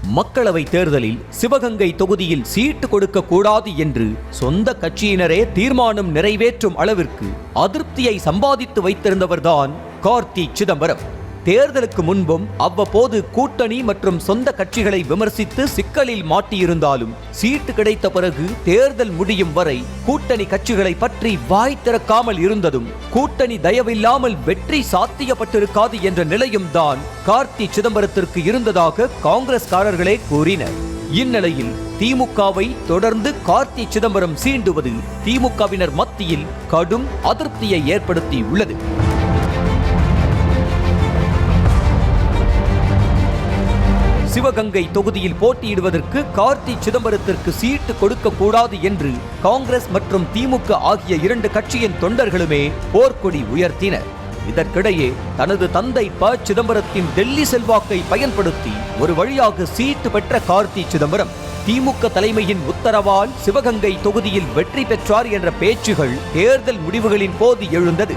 மக்களவை தேர்தலில் சிவகங்கை தொகுதியில் சீட்டு கொடுக்க கூடாது என்று சொந்த கட்சியினரே தீர்மானம் நிறைவேற்றும் அளவிற்கு அதிருப்தியை சம்பாதித்து வைத்திருந்தவர்தான் கார்த்தி சிதம்பரம். தேர்தலுக்கு முன்பும் அவ்வப்போது கூட்டணி மற்றும் சொந்த கட்சிகளை விமர்சித்து சிக்கலில் மாட்டியிருந்தாலும் சீட்டு கிடைத்த பிறகு தேர்தல் முடியும் வரை கூட்டணி கட்சிகளை பற்றி வாய் திறக்காமல் இருந்ததும் கூட்டணி தயவில்லாமல் வெற்றி சாத்தியப்பட்டிருக்காது என்ற நிலையும் தான் கார்த்தி சிதம்பரத்திற்கு இருந்ததாக காங்கிரஸ்காரர்களே கூறினர். இந்நிலையில் திமுகவை தொடர்ந்து கார்த்தி சிதம்பரம் சீண்டுவது திமுகவினர் மத்தியில் கடும் அதிருப்தியை ஏற்படுத்தியுள்ளது. சிவகங்கை தொகுதியில் போட்டியிடுவதற்கு கார்த்தி சிதம்பரத்திற்கு சீட்டு கொடுக்க கூடாது என்று காங்கிரஸ் மற்றும் திமுக ஆகிய இரண்டு கட்சியின் தொண்டர்களுமே போர்க்கொடி உயர்த்தினர். இதற்கிடையே தனது தந்தை ப சிதம்பரத்தின் டெல்லி செல்வாக்கை பயன்படுத்தி ஒரு வழியாக சீட்டு பெற்ற கார்த்தி சிதம்பரம் திமுக தலைமையின் உத்தரவால் சிவகங்கை தொகுதியில் வெற்றி பெற்றார் என்ற பேச்சுகள் தேர்தல் முடிவுகளின் போது எழுந்தது.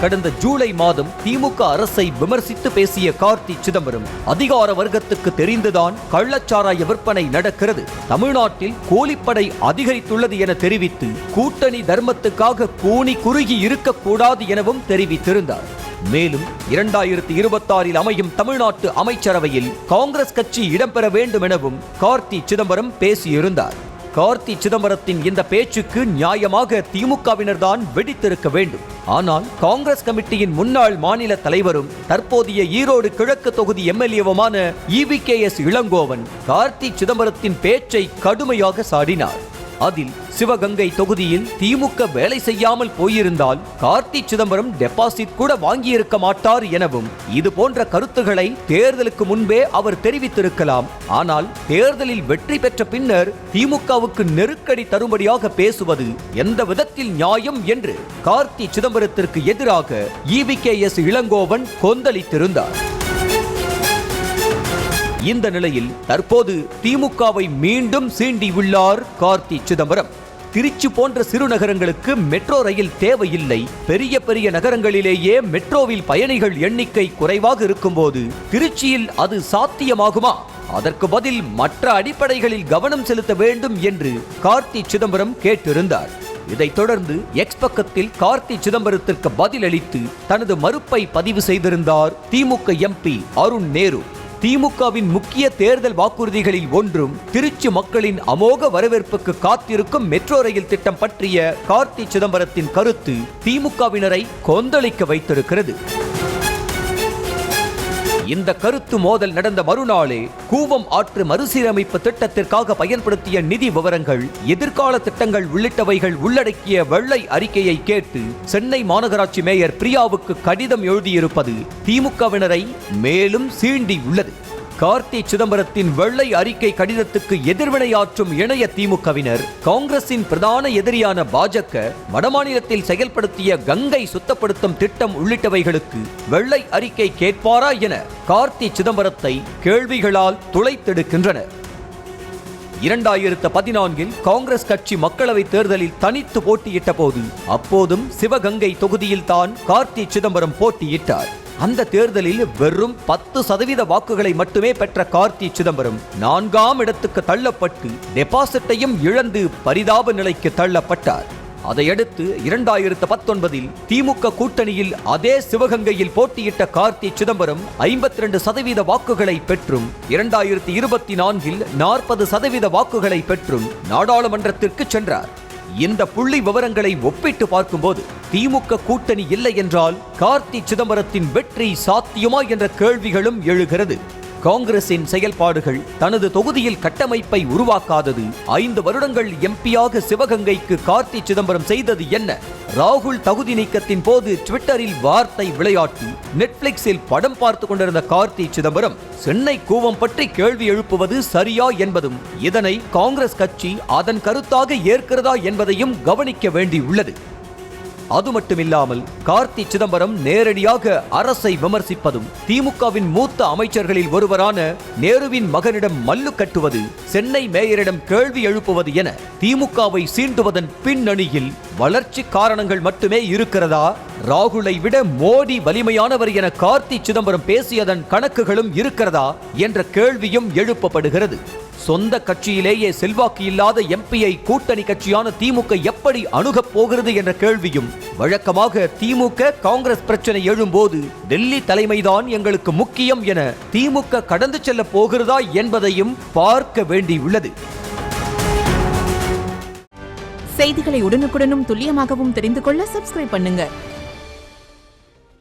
கடந்த ஜூலை மாதம் திமுக அரசை விமர்சித்து பேசிய கார்த்தி சிதம்பரம் அதிகார வர்க்கத்துக்கு தெரிந்துதான் கள்ளச்சாராய விற்பனை நடக்கிறது, தமிழ்நாட்டில் கூலிப்படை அதிகரித்துள்ளது என தெரிவித்து கூட்டணி தர்மத்துக்காக கூனி குறுகி இருக்கக்கூடாது எனவும் தெரிவித்திருந்தார். மேலும் 2026 அமையும் தமிழ்நாட்டு அமைச்சரவையில் காங்கிரஸ் கட்சி இடம்பெற வேண்டும் எனவும் கார்த்தி சிதம்பரம் பேசியிருந்தார். கார்த்தி சிதம்பரத்தின் இந்த பேச்சுக்கு நியாயமாக திமுகவினர் தான் வெடித்திருக்க வேண்டும். ஆனால் காங்கிரஸ் கமிட்டியின் முன்னாள் மாநில தலைவரும் தற்போதைய ஈரோடு கிழக்கு தொகுதி எம்எல்ஏவுமான EVKS இளங்கோவன் கார்த்தி சிதம்பரத்தின் பேச்சை கடுமையாக சாடினார். அதில் சிவகங்கை தொகுதியில் திமுக வேலை செய்யாமல் போயிருந்தால் கார்த்தி சிதம்பரம் டெபாசிட் கூட வாங்கியிருக்க மாட்டார் எனவும் இது போன்ற கருத்துக்களை தேர்தலுக்கு முன்பே அவர் தெரிவித்திருக்கலாம். ஆனால் தேர்தலில் வெற்றி பெற்ற பின்னர் திமுகவுக்கு நெருக்கடி தரும்படியாக பேசுவது எந்த விதத்தில் நியாயம் என்று கார்த்தி சிதம்பரத்திற்கு எதிராக EVKS இளங்கோவன் கொந்தளித்திருந்தார். இந்த நிலையில் தற்போது திமுகவை மீண்டும் சீண்டியுள்ளார் கார்த்தி சிதம்பரம். திருச்சி போன்ற சிறு நகரங்களுக்கு மெட்ரோ ரயில் தேவையில்லை, பெரிய பெரிய நகரங்களிலேயே மெட்ரோவில் பயணிகள் எண்ணிக்கை குறைவாக இருக்கும்போது திருச்சியில் அது சாத்தியமாகுமா? அதற்கு பதில் மற்ற அடிப்படைகளில் கவனம் செலுத்த வேண்டும் என்று கார்த்தி சிதம்பரம் கேட்டிருந்தார். இதைத் தொடர்ந்து எக்ஸ் பக்கத்தில் கார்த்தி சிதம்பரத்திற்கு பதிலளித்து தனது மறுப்பை பதிவு செய்திருந்தார் திமுக MP அருண் நேரு. திமுகவின் முக்கிய தேர்தல் வாக்குறுதிகளில் ஒன்றும் திருச்சி மக்களின் அமோக வரவேற்புக்கு காத்திருக்கும் மெட்ரோ ரயில் திட்டம் பற்றிய கார்த்தி சிதம்பரத்தின் கருத்து திமுகவினரை கொந்தளிக்க வைத்திருக்கிறது. இந்த கருத்து மோதல் நடந்த மறுநாளே கூவம் ஆற்று மறுசீரமைப்பு திட்டத்திற்காக பயன்படுத்திய நிதி விவரங்கள், எதிர்கால திட்டங்கள் உள்ளிட்டவைகள் உள்ளடக்கிய வெள்ளை அறிக்கையை கேட்டு சென்னை மாநகராட்சி மேயர் பிரியாவுக்கு கடிதம் எழுதியிருப்பது திமுகவினரை மேலும் சீண்டியுள்ளது. கார்த்தி சிதம்பரத்தின் வெள்ளை அறிக்கை கடிதத்துக்கு எதிர்வினையாற்றும் இணைய திமுகவினர் காங்கிரசின் பிரதான எதிரியான பாஜக வடமாநிலத்தில் செயல்படுத்திய கங்கை சுத்தப்படுத்தும் திட்டம் உள்ளிட்டவைகளுக்கு வெள்ளை அறிக்கை கேட்பாரா என கார்த்தி சிதம்பரத்தை கேள்விகளால் துளைத்தெடுக்கின்றனர். 2014 காங்கிரஸ் கட்சி மக்களவை தேர்தலில் தனித்து போட்டியிட்ட போது அப்போதும் சிவகங்கை தொகுதியில் தான் கார்த்தி சிதம்பரம் போட்டியிட்டார். அந்த தேர்தலில் வெறும் 10% வாக்குகளை மட்டுமே பெற்ற கார்த்தி சிதம்பரம் 4ஆம் இடத்துக்கு தள்ளப்பட்டு டெபாசிட்டையும் இழந்து பரிதாப நிலைக்கு தள்ளப்பட்டார். அதையடுத்து 2019 திமுக கூட்டணியில் அதே சிவகங்கையில் போட்டியிட்ட கார்த்தி சிதம்பரம் 52% வாக்குகளை பெற்றும் 2024 40% வாக்குகளை பெற்றும் நாடாளுமன்றத்திற்கு சென்றார். இந்த புள்ளி விவரங்களை ஒப்பிட்டு பார்க்கும்போது திமுக கூட்டணி இல்லை என்றால் கார்த்தி சிதம்பரத்தின் வெற்றி சாத்தியமா என்ற கேள்விகளும் எழுகிறது. காங்கிரசின் செயல்பாடுகள் தனது தொகுதியில் கட்டமைப்பை உருவாக்காதது, 5 வருடங்கள் எம்பியாக சிவகங்கைக்கு கார்த்தி சிதம்பரம் செய்தது என்ன? ராகுல் தகுதி நீக்கத்தின் போது ட்விட்டரில் வார்த்தை விளையாட்டு, நெட்ஃபிளிக்ஸில் படம் பார்த்து கொண்டிருந்த கார்த்தி சிதம்பரம் சென்னை கூவம் பற்றி கேள்வி எழுப்புவது சரியா என்பதும், இதனை காங்கிரஸ் கட்சி அதன் கருத்தாக ஏற்கிறதா என்பதையும் கவனிக்க வேண்டியுள்ளது. அது மட்டுமில்லாமல் கார்த்தி சிதம்பரம் நேரடியாக அரசை விமர்சிப்பதும், திமுகவின் மூத்த அமைச்சர்களில் ஒருவரான நேருவின் மகனிடம் மல்லு கட்டுவது, சென்னை மேயரிடம் கேள்வி எழுப்புவது என திமுகவை சீண்டுவதன் பின்னணியில் வளர்ச்சி காரணங்கள் மட்டுமே இருக்கிறதா? ராகுலை விட மோடி வலிமையானவர் என கார்த்தி சிதம்பரம் பேசியதன் கணக்குகளும் இருக்கிறதா என்ற கேள்வியும் எழுப்பப்படுகிறது. சொந்த கட்சியிலேயே செல்வாக்கு இல்லாத எம்பியை கூட்டணி கட்சியான திமுக எப்படி அணுகப் போகிறது என்ற கேள்வியும் வழக்கமாக திமுக காங்கிரஸ் பிரச்சனை எழும்போது டெல்லி தலைமைதான் எங்களுக்கு முக்கியம் என திமுக கடந்து செல்ல போகிறதா என்பதையும் பார்க்க வேண்டியுள்ளது. செய்திகளை உடனுக்குடனும் துல்லியமாகவும் தெரிந்து கொள்ள சப்ஸ்கிரைப் பண்ணுங்க.